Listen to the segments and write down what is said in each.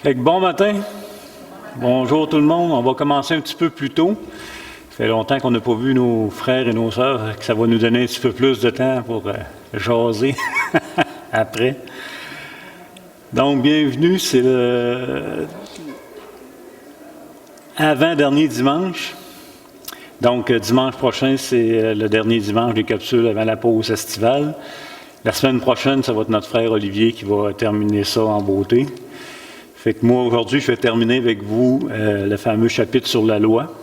Fait que bon matin, bonjour tout le monde. On va commencer un petit peu plus tôt. Ça fait longtemps qu'on n'a pas vu nos frères et nos sœurs, que ça va nous donner un petit peu plus de temps pour jaser après. Donc, bienvenue, c'est le avant-dernier dimanche. Donc, dimanche prochain, c'est le dernier dimanche des capsules avant la pause estivale. La semaine prochaine, ça va être notre frère Olivier qui va terminer ça en beauté. Fait que moi, aujourd'hui, je vais terminer avec vous le fameux chapitre sur la loi.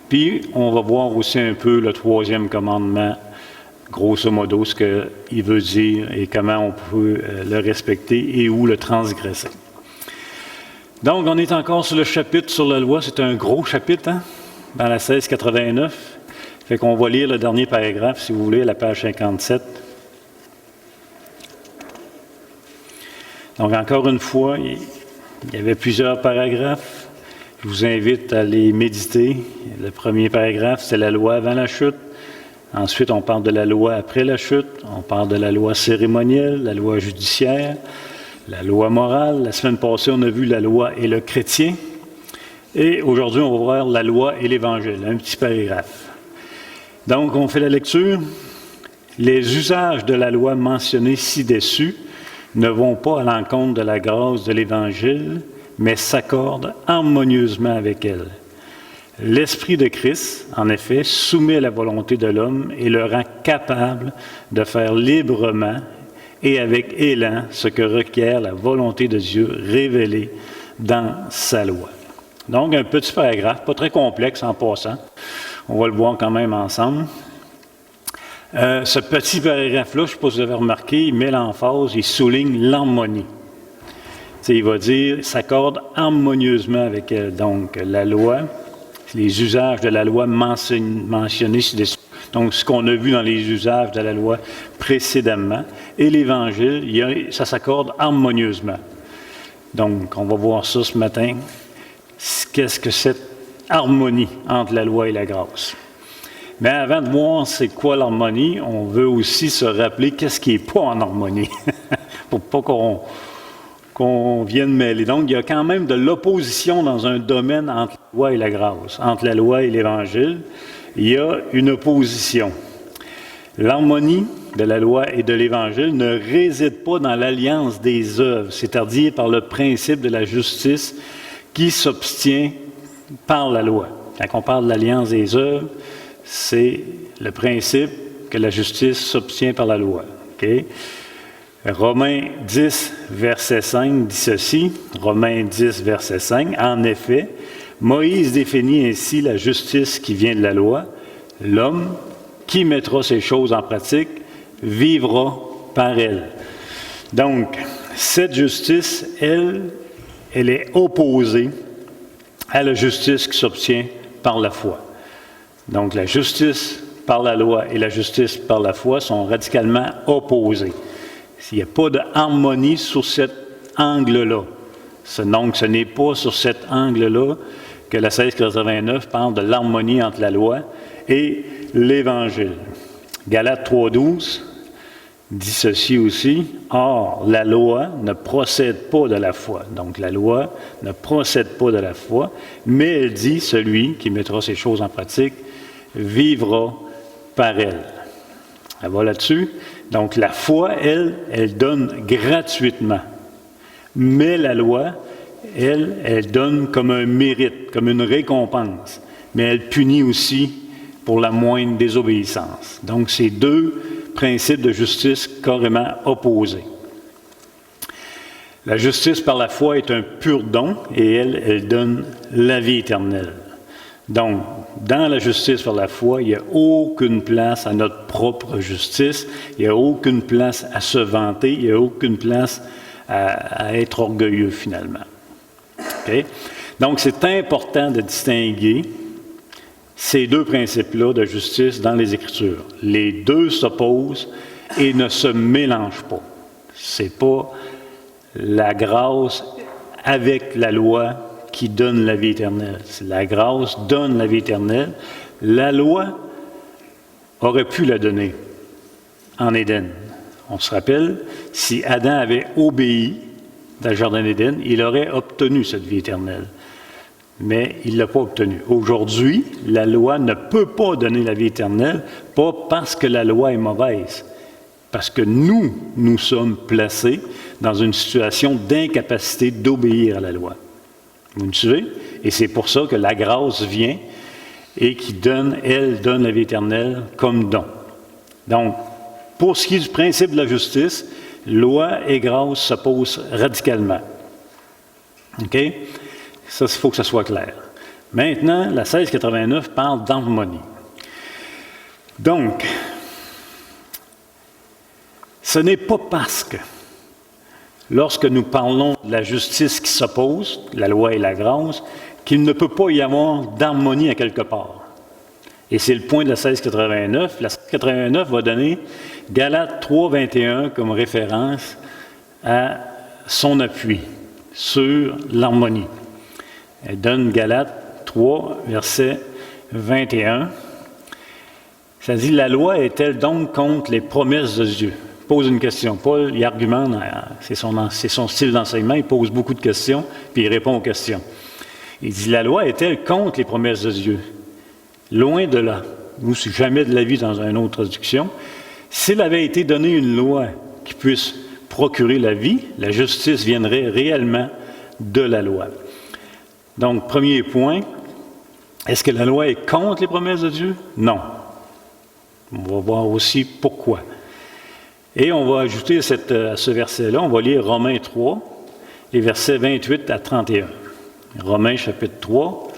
Puis, on va voir aussi un peu le troisième commandement, grosso modo, ce qu'il veut dire et comment on peut le respecter et où le transgresser. Donc, on est encore sur le chapitre sur la loi. C'est un gros chapitre, hein, dans la 1689. Fait qu'on va lire le dernier paragraphe, si vous voulez, à la page 57. Donc, encore une fois, il y avait plusieurs paragraphes. Je vous invite à les méditer. Le premier paragraphe, c'est la loi avant la chute. Ensuite, on parle de la loi après la chute. On parle de la loi cérémonielle, la loi judiciaire, la loi morale. La semaine passée, on a vu la loi et le chrétien. Et aujourd'hui, on va voir la loi et l'Évangile, un petit paragraphe. Donc, on fait la lecture. Les usages de la loi mentionnés ci-dessus ne vont pas à l'encontre de la grâce de l'Évangile, mais s'accordent harmonieusement avec elle. L'Esprit de Christ, en effet, soumet la volonté de l'homme et le rend capable de faire librement et avec élan ce que requiert la volonté de Dieu révélée dans sa loi. Donc, un petit paragraphe, pas très complexe en passant. On va le voir quand même ensemble. Ce petit paragraphe-là, je ne sais pas si vous avez remarqué, il met l'emphase, il souligne l'harmonie. Il va dire, s'accorde harmonieusement avec elle. Donc, la loi, les usages de la loi mentionnés ci-dessus. Donc, ce qu'on a vu dans les usages de la loi précédemment. Et l'Évangile, ça s'accorde harmonieusement. Donc, on va voir ça ce matin. Qu'est-ce que cette harmonie entre la loi et la grâce? Mais avant de voir c'est quoi l'harmonie, on veut aussi se rappeler qu'est-ce qui n'est pas en harmonie, pour pas qu'on vienne mêler. Donc, il y a quand même de l'opposition dans un domaine entre la loi et la grâce, entre la loi et l'Évangile. Il y a une opposition. L'harmonie de la loi et de l'Évangile ne réside pas dans l'alliance des œuvres, c'est-à-dire par le principe de la justice qui s'obtient par la loi. Quand on parle de l'alliance des œuvres, c'est le principe que la justice s'obtient par la loi. Okay? Romains 10, verset 5 dit ceci. Romains 10, verset 5. En effet, Moïse définit ainsi la justice qui vient de la loi. L'homme qui mettra ces choses en pratique vivra par elle. Donc, cette justice, elle est opposée à la justice qui s'obtient par la foi. Donc, la justice par la loi et la justice par la foi sont radicalement opposées. Il n'y a pas de harmonie sur cet angle-là. Donc, ce n'est pas sur cet angle-là que la 1689 parle de l'harmonie entre la loi et l'Évangile. Galates 3,12 dit ceci aussi. Or, la loi ne procède pas de la foi. Donc, la loi ne procède pas de la foi, mais elle dit, celui qui mettra ces choses en pratique vivra par elle. Elle va là-dessus. Donc, la foi, elle donne gratuitement. Mais la loi, elle donne comme un mérite, comme une récompense. Mais elle punit aussi pour la moindre désobéissance. Donc, c'est deux principes de justice carrément opposés. La justice par la foi est un pur don et elle donne la vie éternelle. Donc, dans la justice par la foi, il n'y a aucune place à notre propre justice, il n'y a aucune place à se vanter, il n'y a aucune place à être orgueilleux finalement. Okay? Donc, c'est important de distinguer ces deux principes-là de justice dans les Écritures. Les deux s'opposent et ne se mélangent pas. Ce n'est pas la grâce avec la loi qui donne la vie éternelle. La grâce donne la vie éternelle. La loi aurait pu la donner en Éden. On se rappelle, si Adam avait obéi dans le Jardin d'Éden, il aurait obtenu cette vie éternelle. Mais il ne l'a pas obtenue. Aujourd'hui, la loi ne peut pas donner la vie éternelle, pas parce que la loi est mauvaise, parce que nous sommes placés dans une situation d'incapacité d'obéir à la loi. Vous me suivez? Et c'est pour ça que la grâce vient et qui donne la vie éternelle comme don. Donc, pour ce qui est du principe de la justice, loi et grâce s'opposent radicalement. OK? Ça, il faut que ça soit clair. Maintenant, la 1689 parle d'harmonie. Donc, ce n'est pas parce que, lorsque nous parlons de la justice qui s'oppose, la loi et la grâce, qu'il ne peut pas y avoir d'harmonie à quelque part. Et c'est le point de la 1689. La 1689 va donner Galates 3, 21 comme référence à son appui sur l'harmonie. Elle donne Galates 3, verset 21. Ça dit, la loi est-elle donc contre les promesses de Dieu? Il pose une question. Paul, il argumente, c'est son style d'enseignement, il pose beaucoup de questions, puis il répond aux questions. Il dit, la loi est-elle contre les promesses de Dieu? Loin de là. Ou si jamais de l'avis dans une autre traduction. S'il avait été donné une loi qui puisse procurer la vie, la justice viendrait réellement de la loi. Donc, premier point, est-ce que la loi est contre les promesses de Dieu? Non. On va voir aussi pourquoi. Et on va ajouter à ce verset-là, on va lire Romains 3, les versets 28 à 31. Romains chapitre 3,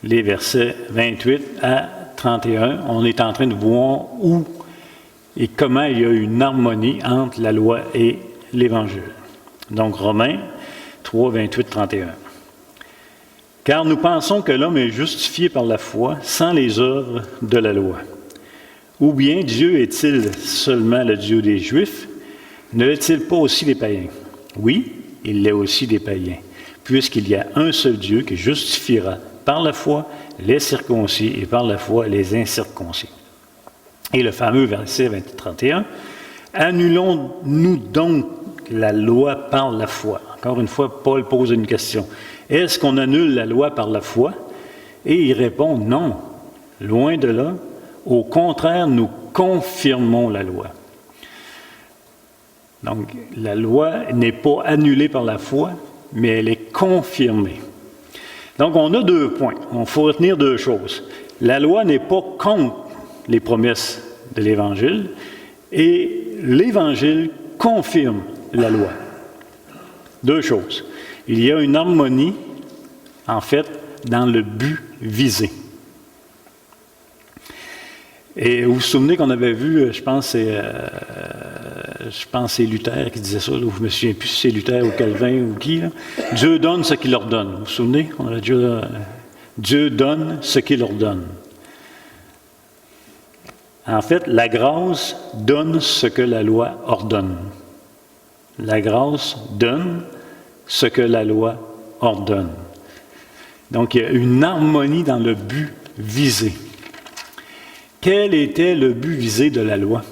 les versets 28 à 31. On est en train de voir où et comment il y a une harmonie entre la loi et l'Évangile. Donc, Romains 3, 28, 31. Car nous pensons que l'homme est justifié par la foi sans les œuvres de la loi. Ou bien Dieu est-il seulement le Dieu des Juifs? Ne l'est-il pas aussi des païens? Oui, il l'est aussi des païens, puisqu'il y a un seul Dieu qui justifiera par la foi les circoncis et par la foi les incirconcis. Et le fameux verset 31, annulons-nous donc la loi par la foi? Encore une fois, Paul pose une question. Est-ce qu'on annule la loi par la foi? Et il répond non, loin de là. Au contraire, nous confirmons la loi. Donc, la loi n'est pas annulée par la foi, mais elle est confirmée. Donc, on a 2 points. Il faut retenir 2 choses. La loi n'est pas contre les promesses de l'Évangile et l'Évangile confirme la loi. 2 choses. Il y a une harmonie, en fait, dans le but visé. Et vous vous souvenez qu'on avait vu, je pense que c'est Luther qui disait ça, là, je ne me souviens plus si c'est Luther ou Calvin ou qui, là. Dieu donne ce qu'il ordonne. Vous vous souvenez? On a déjà, Dieu donne ce qu'il ordonne. En fait, la grâce donne ce que la loi ordonne. La grâce donne ce que la loi ordonne. Donc, il y a une harmonie dans le but visé. Quel était le but visé de la loi?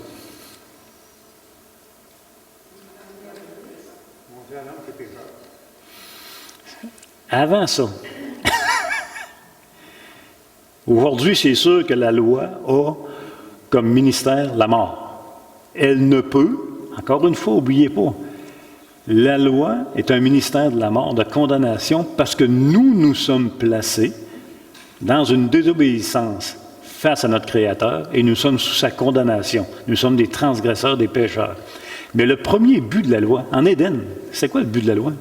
Avant ça. Aujourd'hui, c'est sûr que la loi a comme ministère la mort. Elle ne peut, encore une fois, n'oubliez pas, la loi est un ministère de la mort, de condamnation, parce que nous sommes placés dans une désobéissance face à notre Créateur et nous sommes sous sa condamnation. Nous sommes des transgresseurs, des pécheurs. Mais le premier but de la loi, en Éden, c'est quoi le but de la loi?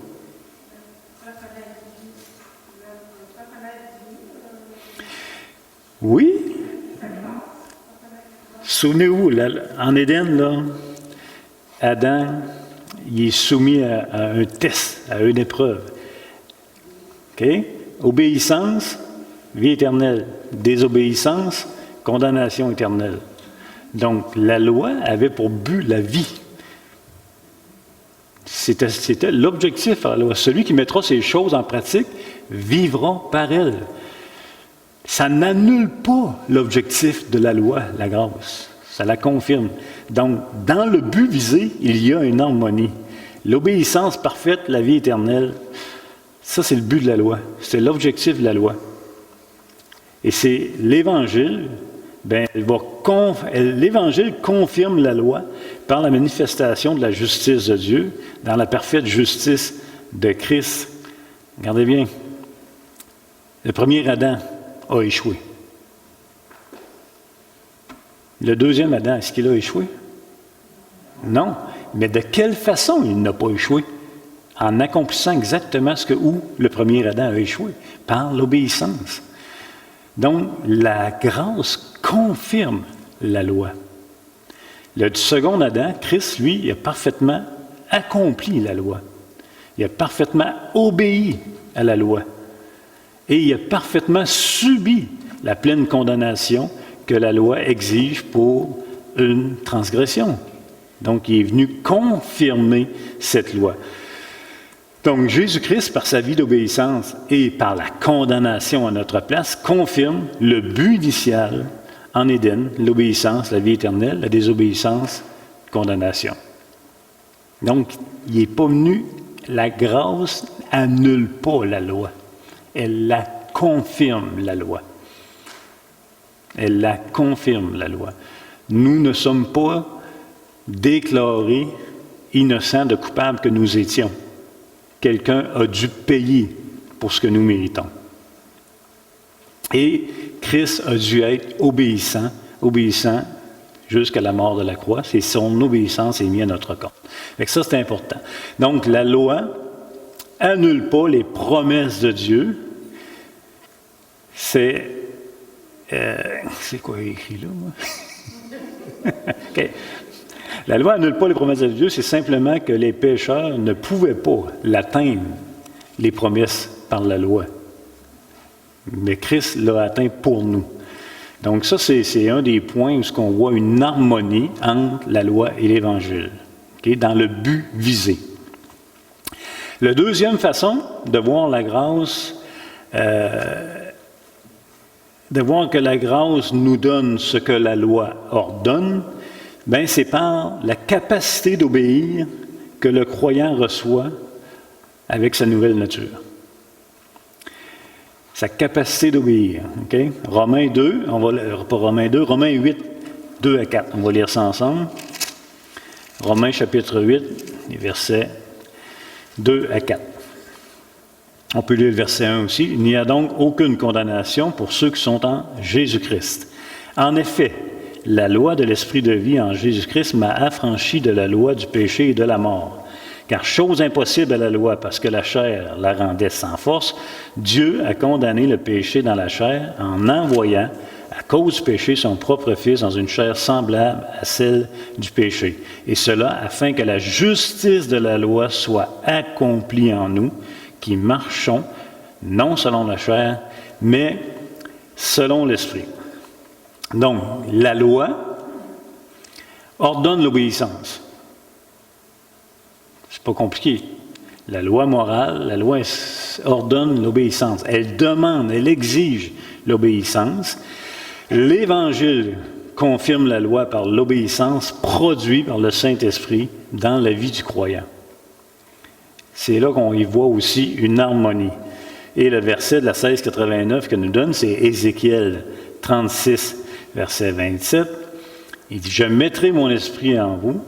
Oui. Souvenez-vous, en Éden, là, Adam, il est soumis à un test, à une épreuve. OK? Obéissance, vie éternelle. Désobéissance, condamnation éternelle. Donc, la loi avait pour but la vie. C'était l'objectif de la loi. Celui qui mettra ces choses en pratique vivra par elle. Ça n'annule pas l'objectif de la loi, la grâce. Ça la confirme. Donc, dans le but visé, il y a une harmonie. L'obéissance parfaite, la vie éternelle, ça c'est le but de la loi, c'est l'objectif de la loi. Et c'est l'Évangile, l'Évangile confirme la loi par la manifestation de la justice de Dieu, dans la parfaite justice de Christ. Regardez bien, le premier Adam a échoué. Le deuxième Adam, est-ce qu'il a échoué? Non. Mais de quelle façon il n'a pas échoué? En accomplissant exactement où le premier Adam a échoué, par l'obéissance. Donc, la grâce confirme la loi. Le second Adam, Christ, lui, il a parfaitement accompli la loi. Il a parfaitement obéi à la loi. Et il a parfaitement subi la pleine condamnation que la loi exige pour une transgression. Donc, il est venu confirmer cette loi. Donc, Jésus-Christ, par sa vie d'obéissance et par la condamnation à notre place, confirme le but initial en Éden, l'obéissance, la vie éternelle, la désobéissance, condamnation. Donc, il n'est pas venu, la grâce annule pas la loi. Elle la confirme, la loi. Elle la confirme, la loi. Nous ne sommes pas déclarés innocents de coupables que nous étions. Quelqu'un a dû payer pour ce que nous méritons. Et Christ a dû être obéissant jusqu'à la mort de la croix. C'est son obéissance est mise à notre compte. Fait que ça, c'est important. Donc, la loi annule pas les promesses de Dieu. C'est quoi écrit là, moi? OK. La loi annule pas les promesses de Dieu, c'est simplement que les pécheurs ne pouvaient pas l'atteindre, les promesses par la loi. Mais Christ l'a atteint pour nous. Donc ça, c'est un des points où on voit une harmonie entre la loi et l'Évangile, okay, dans le but visé. La deuxième façon de voir la grâce, de voir que la grâce nous donne ce que la loi ordonne, bien, c'est par la capacité d'obéir que le croyant reçoit avec sa nouvelle nature. Sa capacité d'obéir. Okay? Romains 2, Romains 8, 2 à 4. On va lire ça ensemble. Romains chapitre 8, les versets 2 à 4. On peut lire le verset 1 aussi. Il n'y a donc aucune condamnation pour ceux qui sont en Jésus-Christ. En effet, la loi de l'Esprit de vie en Jésus-Christ m'a affranchi de la loi du péché et de la mort. Car chose impossible à la loi, parce que la chair la rendait sans force, Dieu a condamné le péché dans la chair en envoyant, à cause du péché, son propre Fils dans une chair semblable à celle du péché. Et cela afin que la justice de la loi soit accomplie en nous, qui marchons, non selon la chair, mais selon l'Esprit. Donc, la loi ordonne l'obéissance. C'est pas compliqué. La loi morale, la loi ordonne l'obéissance. Elle demande, elle exige l'obéissance. L'Évangile confirme la loi par l'obéissance produite par le Saint-Esprit dans la vie du croyant. C'est là qu'on y voit aussi une harmonie. Et le verset de la 1689 que nous donne, c'est Ézéchiel 36, verset 27. Il dit « Je mettrai mon esprit en vous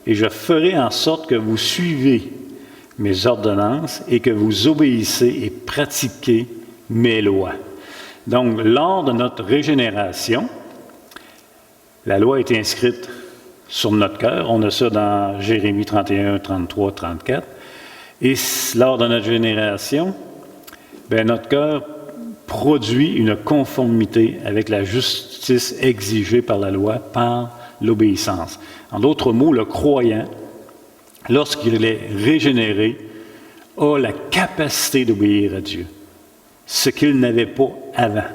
et je ferai en sorte que vous suivez mes ordonnances et que vous obéissez et pratiquez mes lois. » Donc, lors de notre régénération, la loi est inscrite sur notre cœur. On a ça dans Jérémie 31, 33, 34. Et lors de notre génération, bien, notre cœur produit une conformité avec la justice exigée par la loi, par l'obéissance. En d'autres mots, le croyant, lorsqu'il est régénéré, a la capacité d'obéir à Dieu, ce qu'il n'avait pas avant.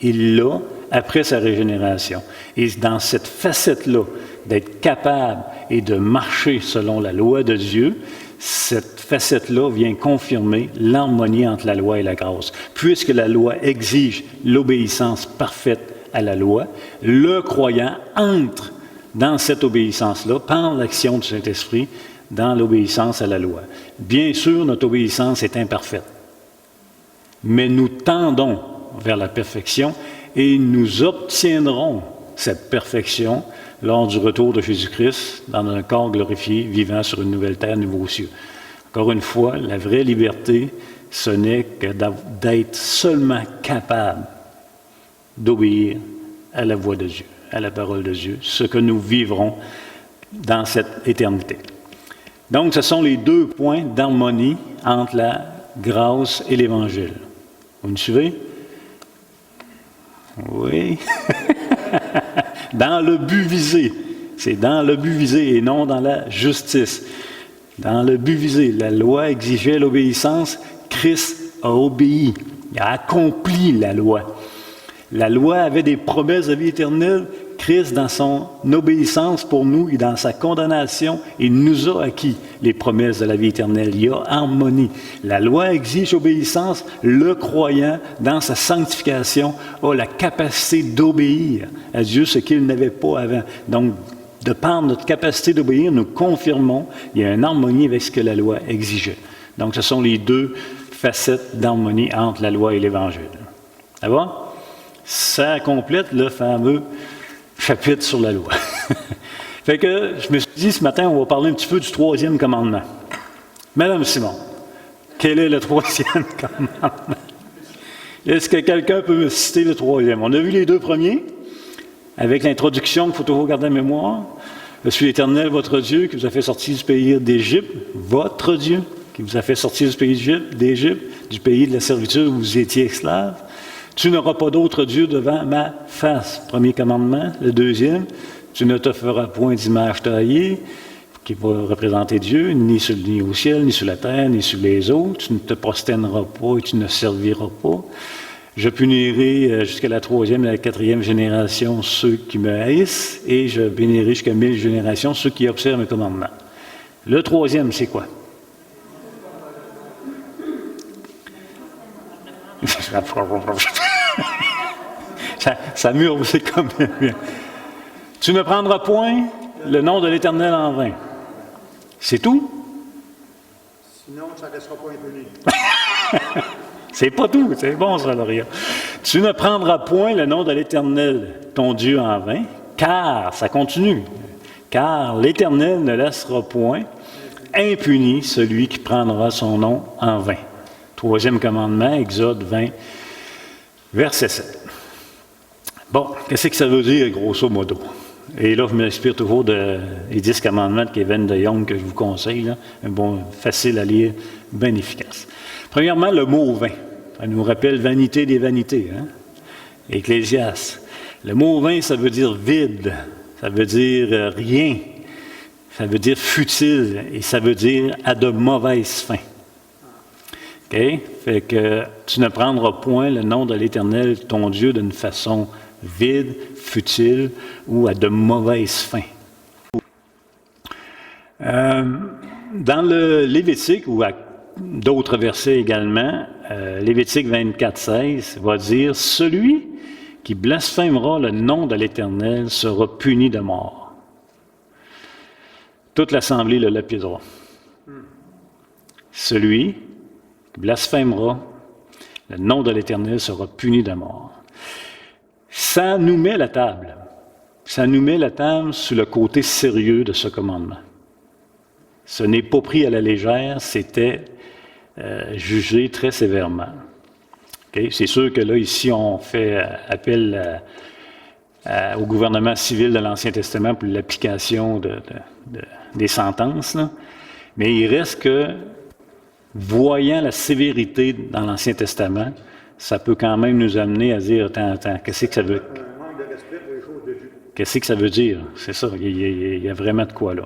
Il l'a après sa régénération. Et dans cette facette-là, d'être capable et de marcher selon la loi de Dieu, cette facette-là vient confirmer l'harmonie entre la loi et la grâce. Puisque la loi exige l'obéissance parfaite à la loi, le croyant entre dans cette obéissance-là par l'action du Saint-Esprit dans l'obéissance à la loi. Bien sûr, notre obéissance est imparfaite, mais nous tendons vers la perfection et nous obtiendrons cette perfection lors du retour de Jésus-Christ dans un corps glorifié, vivant sur une nouvelle terre, nouveaux cieux. Encore une fois, la vraie liberté, ce n'est que d'être seulement capable d'obéir à la voix de Dieu, à la parole de Dieu, ce que nous vivrons dans cette éternité. Donc, ce sont les deux points d'harmonie entre la grâce et l'Évangile. Vous me suivez? Oui. Dans le but visé. C'est dans le but visé et non dans la justice. Dans le but visé, la loi exigeait l'obéissance. Christ a obéi. Il a accompli la loi. La loi avait des promesses de vie éternelle. Christ, dans son obéissance pour nous et dans sa condamnation, il nous a acquis les promesses de la vie éternelle. Il y a harmonie. La loi exige obéissance. Le croyant, dans sa sanctification, a la capacité d'obéir à Dieu, ce qu'il n'avait pas avant. Donc, de par notre capacité d'obéir, nous confirmons qu'il y a une harmonie avec ce que la loi exigeait. Donc, ce sont les deux facettes d'harmonie entre la loi et l'Évangile. Ça va? Ça complète le fameux chapitre sur la loi. Fait que je me suis dit ce matin, on va parler un petit peu du troisième commandement. Madame Simon, quel est le troisième commandement? Est-ce que quelqu'un peut me citer le troisième? On a vu les deux premiers, avec l'introduction qu'il faut toujours garder en mémoire. Je suis l'Éternel, votre Dieu, qui vous a fait sortir du pays d'Égypte, votre Dieu, qui vous a fait sortir du pays d'Égypte, du pays de la servitude où vous étiez esclaves. Tu n'auras pas d'autre Dieu devant ma face. Premier commandement. Le deuxième, tu ne te feras point d'image taillée, qui va représenter Dieu, ni au ciel, ni sur la terre, ni sur les eaux. Tu ne te prosterneras pas et tu ne serviras pas. Je punirai jusqu'à la troisième et la quatrième génération ceux qui me haïssent, et je bénirai jusqu'à 1000 générations ceux qui observent mes commandements. Le troisième, c'est quoi? ça murmure, c'est comme bien. Tu ne prendras point le nom de l'Éternel en vain. C'est tout? Sinon, ça ne laissera pas impuni. C'est pas tout, c'est bon ça, Laurier. Tu ne prendras point le nom de l'Éternel, ton Dieu, en vain, car, ça continue, car l'Éternel ne laissera point impuni celui qui prendra son nom en vain. Troisième commandement, Exode 20, verset 7. Bon, qu'est-ce que ça veut dire, grosso modo? Et là, je m'inspire toujours des 10 commandements de Kevin de Young que je vous conseille, là. Un bon, facile à lire, bien efficace. Premièrement, le mot vain. Ça nous rappelle vanité des vanités, hein? Ecclésiaste. Le mot vain, ça veut dire vide, ça veut dire rien, ça veut dire futile et ça veut dire à de mauvaises fins. OK? Fait que tu ne prendras point le nom de l'Éternel, ton Dieu, d'une façon vide, futile ou à de mauvaises fins. Dans le Lévitique, ou à d'autres versets également, Lévitique 24, 16 va dire « Celui qui blasphémera le nom de l'Éternel sera puni de mort. » Toute l'assemblée le lapidera. Celui qui blasphémera le nom de l'Éternel sera puni de mort. Ça nous met la table. Ça nous met la table sur le côté sérieux de ce commandement. Ce n'est pas pris à la légère, c'était jugé très sévèrement. Okay? C'est sûr que là, ici, on fait appel au gouvernement civil de l'Ancien Testament pour l'application des sentences, là. Mais il reste que, voyant la sévérité dans l'Ancien Testament, ça peut quand même nous amener à dire, attends, qu'est-ce que ça veut... Qu'est-ce que ça veut dire? C'est ça, il y a vraiment de quoi là.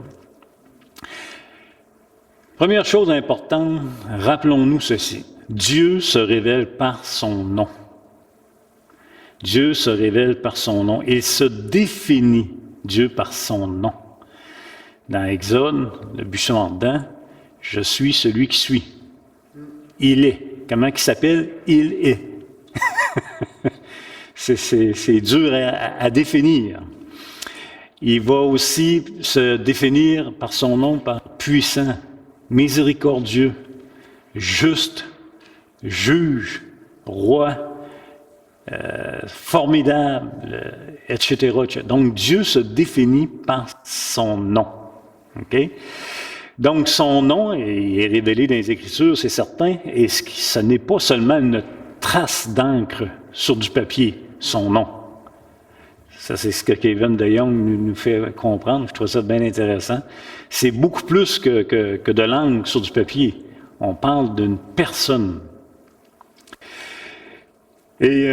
Première chose importante, rappelons-nous ceci. Dieu se révèle par son nom. Dieu se révèle par son nom. Il se définit, Dieu, par son nom. Dans Exode, le buisson ardent, je suis celui qui suis. Il est. Comment il s'appelle? Il est. C'est dur à définir. Il va aussi se définir par son nom, par puissant, miséricordieux, juste, juge, roi, formidable, etc., etc. Donc, Dieu se définit par son nom. OK? Donc, son nom est révélé dans les Écritures, c'est certain, et ce n'est pas seulement une trace d'encre sur du papier, son nom. Ça, c'est ce que Kevin de Young nous fait comprendre. Je trouve ça bien intéressant. C'est beaucoup plus que de l'encre sur du papier. On parle d'une personne. Et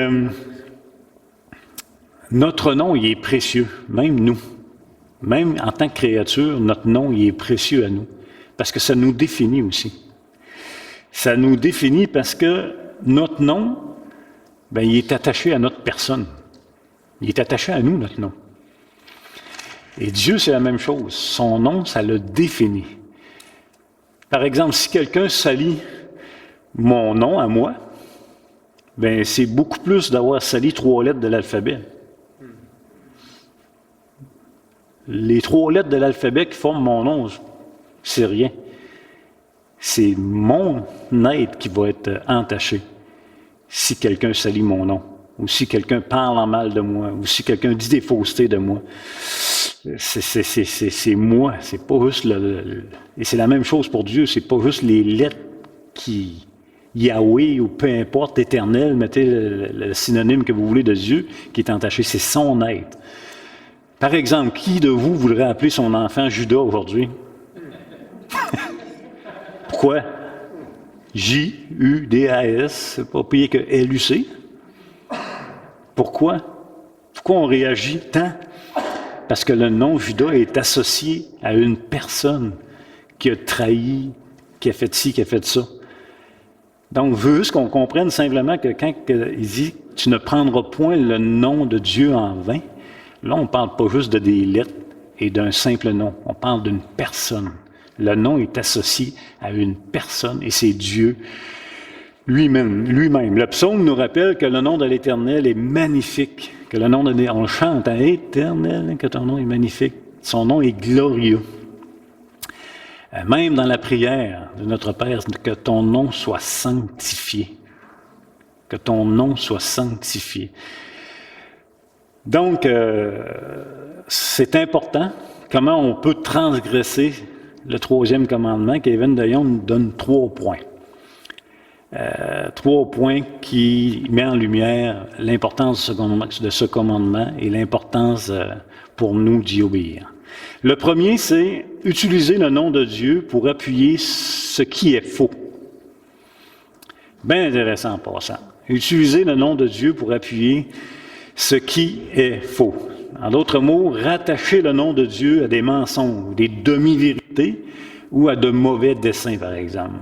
notre nom, il est précieux, même nous. Même en tant que créature, notre nom, il est précieux à nous. Parce que ça nous définit aussi. Ça nous définit parce que notre nom, ben, il est attaché à notre personne. Il est attaché à nous, notre nom. Et Dieu, c'est la même chose. Son nom, ça le définit. Par exemple, si quelqu'un salit mon nom à moi, ben c'est beaucoup plus d'avoir sali 3 lettres de l'alphabet. Les 3 lettres de l'alphabet qui forment mon nom, c'est rien. C'est mon être qui va être entaché si quelqu'un salit mon nom, ou si quelqu'un parle en mal de moi, ou si quelqu'un dit des faussetés de moi. C'est moi, c'est pas juste et c'est la même chose pour Dieu, c'est pas juste les lettres qui... Yahweh ou peu importe, éternel, mettez le synonyme que vous voulez de Dieu, qui est entaché, c'est son être. Par exemple, qui de vous voudrait appeler son enfant Judas aujourd'hui? Pourquoi? J-U-D-A-S, c'est pas pire que L-U-C. Pourquoi? Pourquoi on réagit tant? Parce que le nom Judas est associé à une personne qui a trahi, qui a fait ci, qui a fait ça. Donc, je veux juste qu'on comprenne simplement que quand il dit « Tu ne prendras point le nom de Dieu en vain », là, on ne parle pas juste de des lettres et d'un simple nom. On parle d'une personne. Le nom est associé à une personne et c'est Dieu lui-même. Le psaume nous rappelle que le nom de l'Éternel est magnifique, que le nom de... On chante à Éternel, que ton nom est magnifique. Son nom est glorieux. Même dans la prière de notre Père, que ton nom soit sanctifié. Que ton nom soit sanctifié. Donc, c'est important. Comment on peut transgresser le 3e commandement? Kevin de Young nous donne 3 points. 3 points qui mettent en lumière l'importance de ce commandement et l'importance pour nous d'y obéir. Le premier, c'est utiliser le nom de Dieu pour appuyer ce qui est faux. Bien intéressant en passant. Utiliser le nom de Dieu pour appuyer ce qui est faux. En d'autres mots, rattacher le nom de Dieu à des mensonges, des demi-vérités ou à de mauvais desseins, par exemple.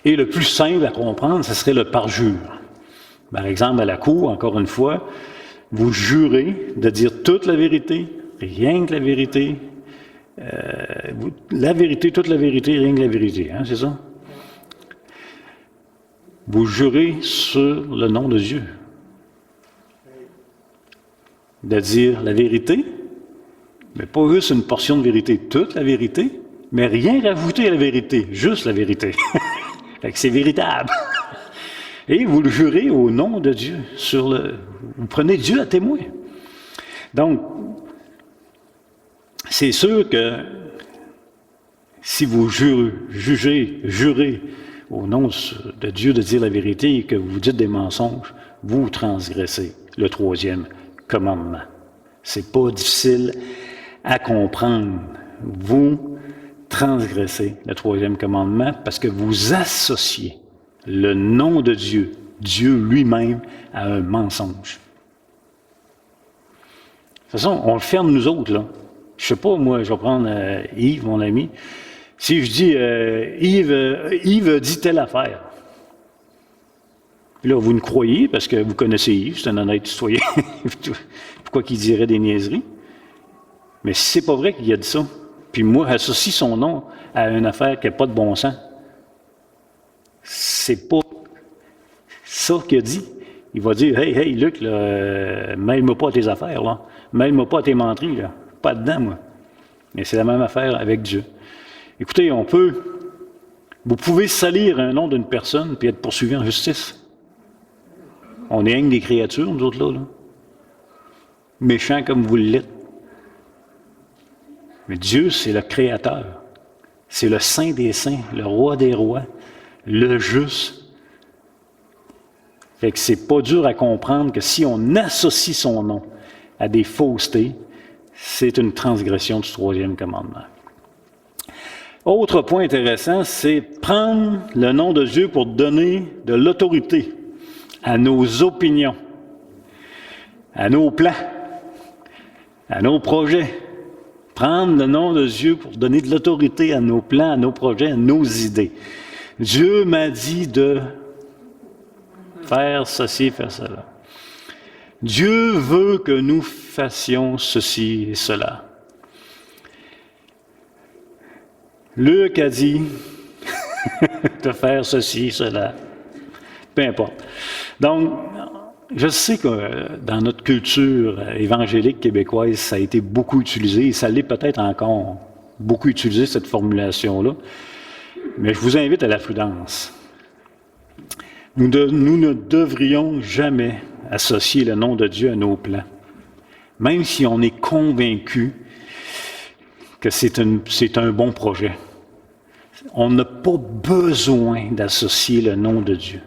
Et le plus simple à comprendre, ce serait le parjure. Par exemple, à la cour, encore une fois, vous jurez de dire toute la vérité, rien que la vérité, la vérité, toute la vérité, rien que la vérité, hein, c'est ça? Vous jurez sur le nom de Dieu. De dire la vérité, mais pas juste une portion de vérité, toute la vérité, mais rien rajouter à la vérité, juste la vérité. Fait que c'est véritable. Et vous le jurez au nom de Dieu. Vous prenez Dieu à témoin. Donc, c'est sûr que si vous jurez au nom de Dieu de dire la vérité et que vous dites des mensonges, vous transgressez le 3e commandement. C'est pas difficile à comprendre. Vous transgressez le 3e commandement parce que vous associez le nom de Dieu, Dieu lui-même, à un mensonge. De toute façon, on le ferme nous autres, là. Je sais pas, moi, je vais prendre Yves, mon ami. Si je dis, Yves dit telle affaire. Puis là, vous me croyez, parce que vous connaissez Yves, c'est un honnête citoyen. Pourquoi qu'il dirait des niaiseries? Mais si c'est pas vrai qu'il a dit ça, puis moi, j'associe son nom à une affaire qui n'a pas de bon sens, c'est pas ça qu'il a dit. Il va dire, hey, Luc, mêle-moi pas à tes affaires, là. Mêle-moi pas à tes menteries, là. Pas dedans, moi. Mais c'est la même affaire avec Dieu. Écoutez, vous pouvez salir un nom d'une personne puis être poursuivi en justice. On est rien que des créatures, nous autres, là. Méchants comme vous l'êtes. Mais Dieu, c'est le Créateur. C'est le Saint des Saints, le Roi des Rois, le Juste. Fait que c'est pas dur à comprendre que si on associe son nom à des faussetés, c'est une transgression du troisième commandement. Autre point intéressant, c'est prendre le nom de Dieu pour donner de l'autorité à nos opinions, à nos plans, à nos projets. Prendre le nom de Dieu pour donner de l'autorité à nos plans, à nos projets, à nos idées. Dieu m'a dit de faire ceci, faire cela. Dieu veut que nous fassions ceci et cela. Luc a dit de faire ceci, cela. Peu importe. Donc, je sais que dans notre culture évangélique québécoise, ça a été beaucoup utilisé, et ça l'est peut-être encore beaucoup utilisé, cette formulation-là. Mais je vous invite à la prudence. Nous ne devrions jamais associer le nom de Dieu à nos plans, même si on est convaincu que c'est un bon projet. On n'a pas besoin d'associer le nom de Dieu.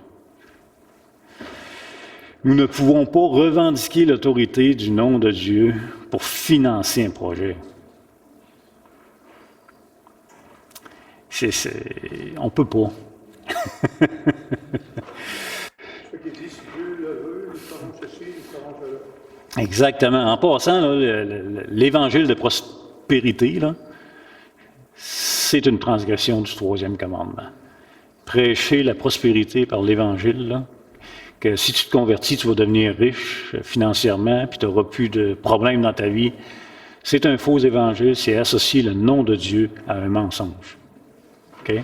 Nous ne pouvons pas revendiquer l'autorité du nom de Dieu pour financer un projet. On ne peut pas. Ceux qui disent Dieu le veut, nous ferons ceci, nous ferons cela. Exactement. En passant, là, l'évangile de prospérité, là, c'est une transgression du troisième commandement. Prêcher la prospérité par l'évangile, là, que si tu te convertis, tu vas devenir riche financièrement, puis tu n'auras plus de problèmes dans ta vie. C'est un faux évangile, c'est associer le nom de Dieu à un mensonge. Okay?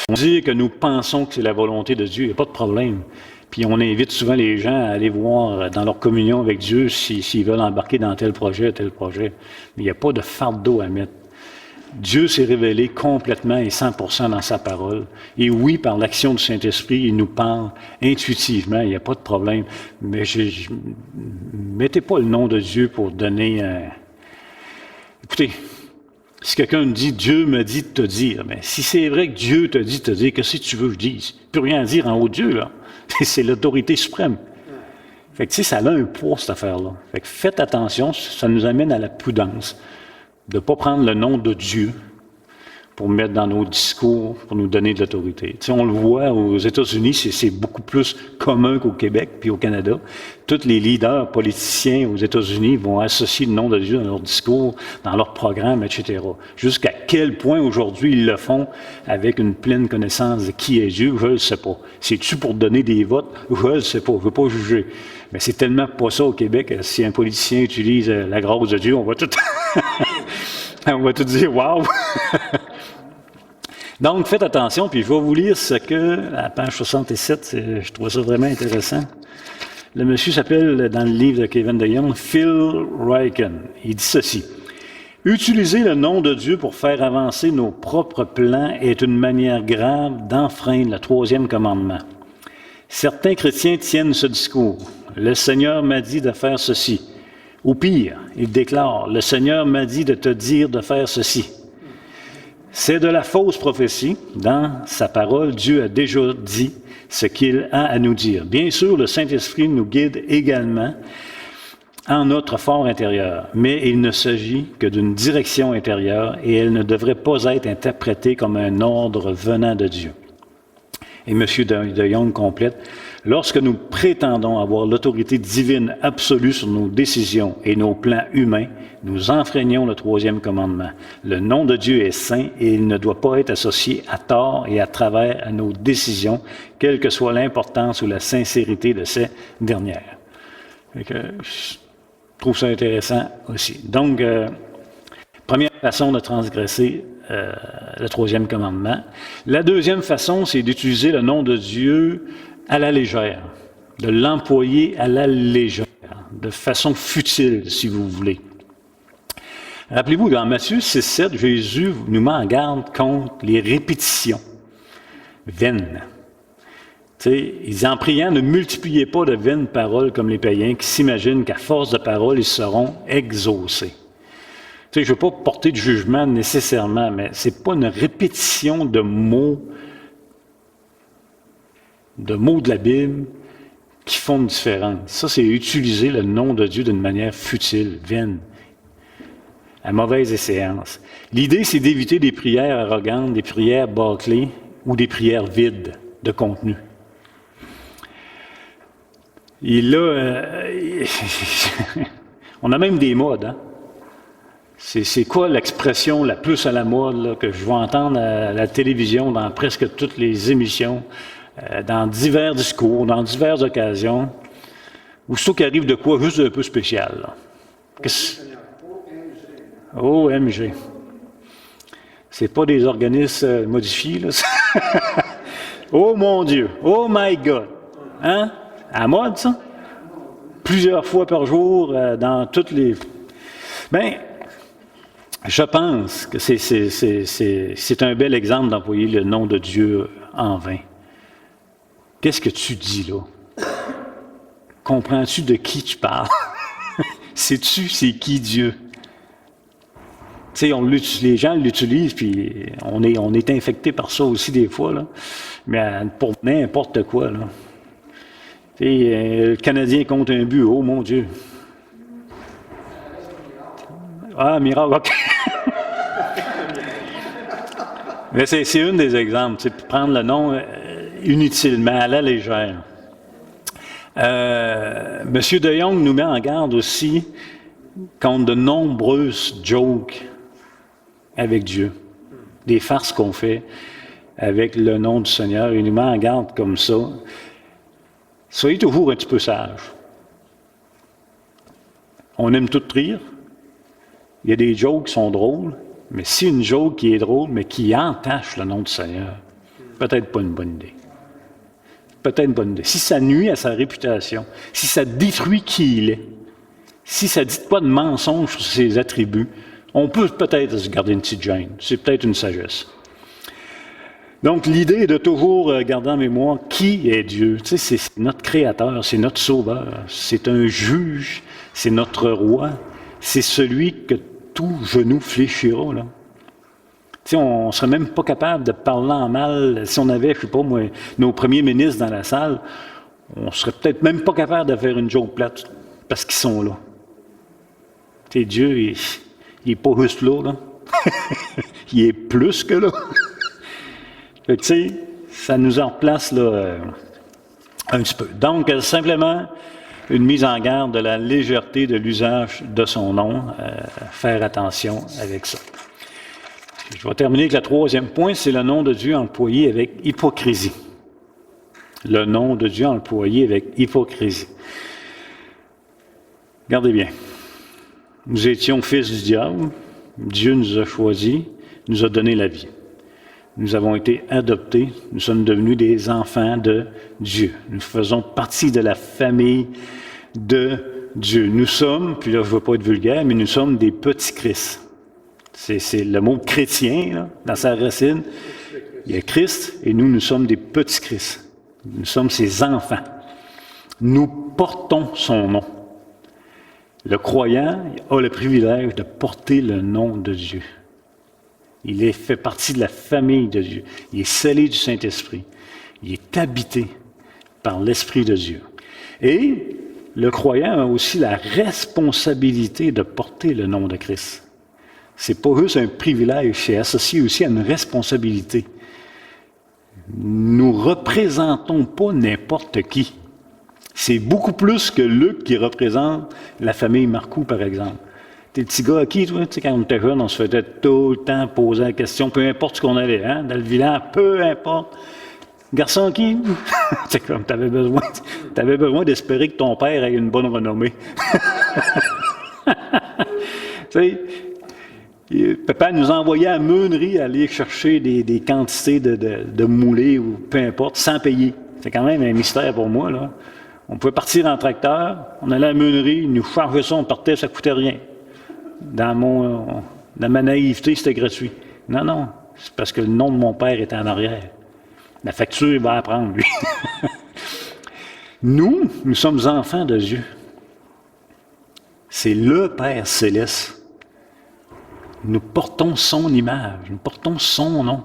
On dit que nous pensons que c'est la volonté de Dieu, il n'y a pas de problème. Puis on invite souvent les gens à aller voir dans leur communion avec Dieu s'ils veulent embarquer dans tel projet. Mais il n'y a pas de fardeau à mettre. Dieu s'est révélé complètement et 100% dans sa parole. Et oui, par l'action du Saint-Esprit, il nous parle intuitivement, il n'y a pas de problème. Mais mettez pas le nom de Dieu pour donner un... Écoutez, si quelqu'un me dit « Dieu me dit de te dire », mais si c'est vrai que Dieu te dit de te dire, qu'est-ce que tu veux que je dise? Plus rien à dire en haut de Dieu, là. C'est l'autorité suprême. Fait que, tu sais, ça a un poids, cette affaire-là. Fait que faites attention, ça nous amène à la prudence de ne pas prendre le nom de Dieu pour mettre dans nos discours, pour nous donner de l'autorité. Tu sais, on le voit aux États-Unis, c'est beaucoup plus commun qu'au Québec puis au Canada. Tous les leaders politiciens aux États-Unis vont associer le nom de Dieu dans leur discours, dans leurs programmes, etc. Jusqu'à quel point aujourd'hui ils le font avec une pleine connaissance de qui est Dieu, je ne le sais pas. C'est-tu pour donner des votes? Je ne le sais pas, je ne veux pas juger. Mais c'est tellement pas ça au Québec. Si un politicien utilise la grâce de Dieu, on va tout... on va tout dire « Wow! » Donc, faites attention, puis je vais vous lire ce que, à la page 67, je trouve ça vraiment intéressant. Le monsieur s'appelle, dans le livre de Kevin DeYoung, Phil Ryken. Il dit ceci. « Utiliser le nom de Dieu pour faire avancer nos propres plans est une manière grave d'enfreindre le troisième commandement. Certains chrétiens tiennent ce discours. Le Seigneur m'a dit de faire ceci. Ou pire, il déclare, le Seigneur m'a dit de te dire de faire ceci. C'est de la fausse prophétie. Dans sa parole, Dieu a déjà dit ce qu'il a à nous dire. Bien sûr, le Saint-Esprit nous guide également en notre fort intérieur, mais il ne s'agit que d'une direction intérieure et elle ne devrait pas être interprétée comme un ordre venant de Dieu. Et M. DeYoung complète, « Lorsque nous prétendons avoir l'autorité divine absolue sur nos décisions et nos plans humains, nous enfreignons le troisième commandement. Le nom de Dieu est saint et il ne doit pas être associé à tort et à travers à nos décisions, quelle que soit l'importance ou la sincérité de ces dernières. » Je trouve ça intéressant aussi. Donc, première façon de transgresser le troisième commandement. La deuxième façon, c'est d'utiliser le nom de Dieu à la légère, de l'employer à la légère. de façon futile, si vous voulez. Rappelez-vous, dans Matthieu 6,7, Jésus nous met en garde contre les répétitions vaines. Il dit, en priant, ne multipliez pas de vaines paroles comme les païens qui s'imaginent qu'à force de paroles, ils seront exaucés. Je ne veux pas porter de jugement nécessairement, mais ce n'est pas une répétition de mots de la Bible qui font une différence. Ça, c'est utiliser le nom de Dieu d'une manière futile, vaine, à mauvaise séance. L'idée, c'est d'éviter des prières arrogantes, des prières bâclées ou des prières vides de contenu. Et là, on a même des modes. Hein? C'est quoi l'expression la plus à la mode là, que je vais entendre à la télévision, dans presque toutes les émissions, dans divers discours, dans diverses occasions, ou surtout qu'il arrive de quoi juste un peu spécial. Là. OMG. C'est pas des organismes modifiés, là. Oh mon Dieu! Oh my God! Hein? À mode, ça? Plusieurs fois par jour, dans toutes les... Bien, je pense que c'est un bel exemple d'employer le nom de Dieu en vain. Qu'est-ce que tu dis là? Comprends-tu de qui tu parles? Sais-tu c'est qui Dieu? Tu sais, les gens l'utilisent, puis on est infecté par ça aussi des fois, là. Mais pour n'importe quoi, là. Tu sais, le Canadien compte un but, oh mon Dieu! Ah, miracle, OK. Mais c'est un des exemples, c'est prendre le nom inutilement, à la légère. Monsieur De Jong nous met en garde aussi contre de nombreuses jokes avec Dieu, des farces qu'on fait avec le nom du Seigneur. Il nous met en garde comme ça. Soyez toujours un petit peu sages. On aime tout rire. Il y a des jokes qui sont drôles, mais si une joke qui est drôle, mais qui entache le nom du Seigneur, peut-être pas une bonne idée. Peut-être une bonne idée. Si ça nuit à sa réputation, si ça détruit qui il est, si ça ne dit pas de mensonge sur ses attributs, on peut peut-être se garder une petite gêne. C'est peut-être une sagesse. Donc, l'idée est de toujours garder en mémoire qui est Dieu. Tu sais, c'est notre Créateur, c'est notre Sauveur, c'est un juge, c'est notre Roi, c'est celui que tout genou fléchira, là. Tu sais, on ne serait même pas capable de parler en mal. Si on avait, je ne sais pas moi, nos premiers ministres dans la salle, on serait peut-être même pas capable de faire une joke plate parce qu'ils sont là. Tu sais, Dieu, il n'est pas juste là. Il est plus que là. Fait que, tu sais, ça nous en replace là, un petit peu. Donc, simplement, une mise en garde de la légèreté de l'usage de son nom. Faire attention avec ça. Je vais terminer avec le troisième point, c'est le nom de Dieu employé avec hypocrisie. Le nom de Dieu employé avec hypocrisie. Regardez bien. Nous étions fils du diable. Dieu nous a choisis, nous a donné la vie. Nous avons été adoptés, nous sommes devenus des enfants de Dieu. Nous faisons partie de la famille de Dieu. Nous sommes, puis là je ne veux pas être vulgaire, mais nous sommes des petits Christ. C'est le mot chrétien, là, dans sa racine. Il y a Christ et nous sommes des petits Christ. Nous sommes ses enfants. Nous portons son nom. Le croyant a le privilège de porter le nom de Dieu. Il fait partie de la famille de Dieu. Il est scellé du Saint-Esprit. Il est habité par l'Esprit de Dieu. Et le croyant a aussi la responsabilité de porter le nom de Christ. C'est pas juste un privilège, c'est associé aussi à une responsabilité. Nous représentons pas n'importe qui. C'est beaucoup plus que Luc qui représente la famille Marcoux, par exemple. T'es le petit gars à qui, toi? Tu sais, quand on était jeune, on se faisait tout le temps poser la question, peu importe ce qu'on avait, hein, dans le village, peu importe. Garçon qui? C'est comme, t'avais besoin d'espérer que ton père ait une bonne renommée. Tu sais, papa nous envoyait à Meunerie aller chercher des quantités de moulés ou peu importe, sans payer. C'est quand même un mystère pour moi, là. On pouvait partir en tracteur, on allait à la meunerie, ils nous chargeaient ça, on partait, ça ne coûtait rien. Dans ma naïveté, c'était gratuit. Non, non, c'est parce que le nom de mon père était en arrière. La facture, il va la prendre, lui. Nous sommes enfants de Dieu. C'est le Père céleste. Nous portons son image, nous portons son nom.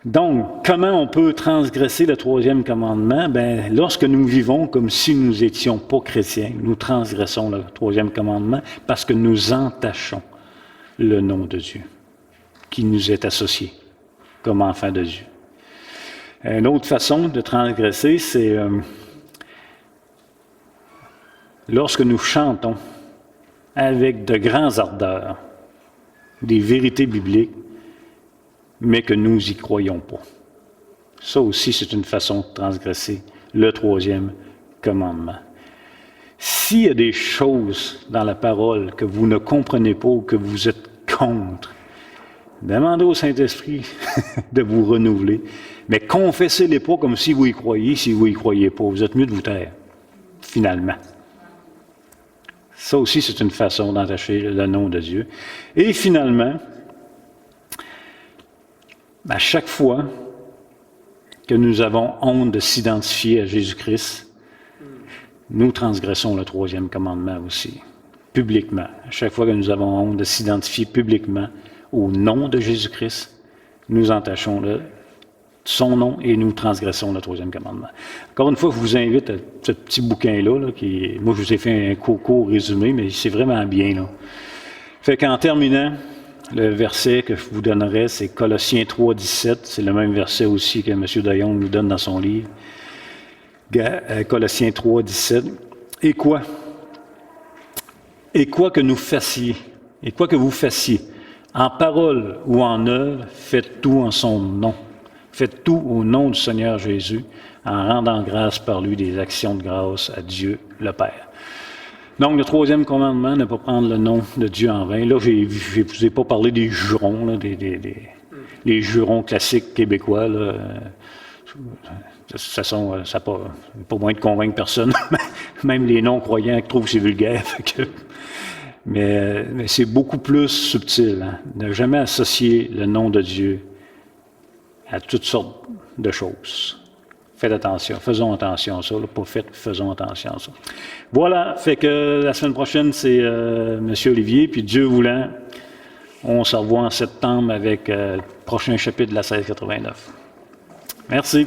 Donc, comment on peut transgresser le troisième commandement? Bien, lorsque nous vivons comme si nous n'étions pas chrétiens, nous transgressons le troisième commandement parce que nous entachons le nom de Dieu qui nous est associé comme enfants de Dieu. Une autre façon de transgresser, c'est lorsque nous chantons avec de grands ardeurs des vérités bibliques, mais que nous n'y croyons pas. Ça aussi, c'est une façon de transgresser le troisième commandement. S'il y a des choses dans la parole que vous ne comprenez pas ou que vous êtes contre, demandez au Saint-Esprit de vous renouveler, mais confessez-les pas comme si vous y croyez, si vous y croyez pas. Vous êtes mieux de vous taire, finalement. Ça aussi, c'est une façon d'entacher le nom de Dieu. Et finalement, à chaque fois que nous avons honte de s'identifier à Jésus-Christ, nous transgressons le troisième commandement aussi, publiquement. À chaque fois que nous avons honte de s'identifier publiquement au nom de Jésus-Christ, nous entachons son nom et nous transgressons le troisième commandement. Encore une fois, je vous invite à ce petit bouquin-là, moi je vous ai fait un court résumé, mais c'est vraiment bien. Là. Fait qu'en terminant, le verset que je vous donnerai, c'est Colossiens 3, 17. C'est le même verset aussi que M. Dayon nous donne dans son livre. Colossiens 3, 17. Et quoi? Et quoi que nous fassions, et quoi que vous fassiez, en parole ou en œuvre, faites tout en son nom. Faites tout au nom du Seigneur Jésus, en rendant grâce par lui des actions de grâce à Dieu le Père. Donc, le troisième commandement, ne pas prendre le nom de Dieu en vain. Là, je ne vous ai pas parlé des jurons, là, les jurons classiques québécois. Là. Ça n'a pas moyen de convaincre personne. Même les non-croyants trouvent que c'est vulgaire. Mais c'est beaucoup plus subtil. Hein? Ne jamais associer le nom de Dieu à toutes sortes de choses. Faites attention, faisons attention à ça. Là, pas faites, faisons attention à ça. Voilà, fait que la semaine prochaine, c'est M. Olivier, puis Dieu voulant, on se revoit en septembre avec le prochain chapitre de la 1689. Merci.